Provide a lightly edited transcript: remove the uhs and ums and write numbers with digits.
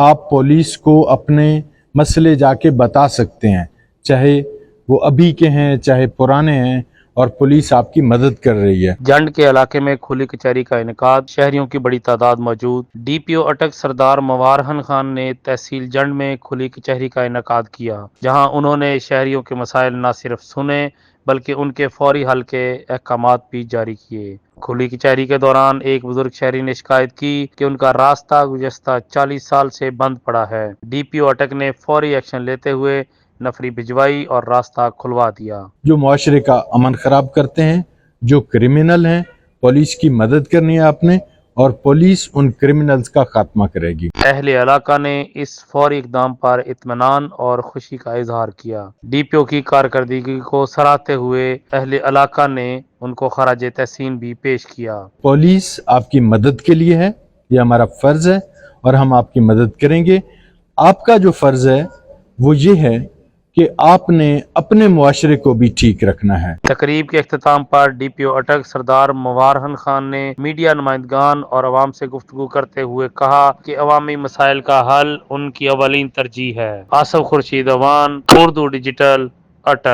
آپ پولیس کو اپنے مسئلے جا کے بتا سکتے ہیں، چاہے وہ ابھی کے ہیں چاہے پرانے ہیں، اور پولیس آپ کی مدد کر رہی ہے۔ جنڈ کے علاقے میں کھلی کچہری کا انعقاد، شہریوں کی بڑی تعداد موجود۔ ڈی پی او اٹک سردار موارہن خان نے تحصیل جنڈ میں کھلی کچہری کا انعقاد کیا، جہاں انہوں نے شہریوں کے مسائل نہ صرف سنے بلکہ ان کے فوری حل کے احکامات بھی جاری کیے۔ کھلی کچہری کے دوران ایک بزرگ شہری نے شکایت کی کہ ان کا راستہ گزشتہ 40 سال سے بند پڑا ہے۔ ڈی پی او اٹک نے فوری ایکشن لیتے ہوئے نفری بھجوائی اور راستہ کھلوا دیا۔ جو معاشرے کا امن خراب کرتے ہیں، جو کرمنل ہیں، پولیس کی مدد کرنی ہے آپ نے، اور پولیس ان کرمنلز کا خاتمہ کرے گی۔ اہل علاقہ نے اس فوری اقدام پر اطمینان اور خوشی کا اظہار کیا۔ ڈی پی او کی کارکردگی کو سراہتے ہوئے اہل علاقہ نے ان کو خراج تحسین بھی پیش کیا۔ پولیس آپ کی مدد کے لیے ہے، یہ ہمارا فرض ہے اور ہم آپ کی مدد کریں گے۔ آپ کا جو فرض ہے وہ یہ ہے کہ آپ نے اپنے معاشرے کو بھی ٹھیک رکھنا ہے۔ تقریب کے اختتام پر ڈی پی او اٹک سردار موارہن خان نے میڈیا نمائندگان اور عوام سے گفتگو کرتے ہوئے کہا کہ عوامی مسائل کا حل ان کی اولین ترجیح ہے۔ آصف خورشید اوان، اردو ڈیجیٹل، اٹک۔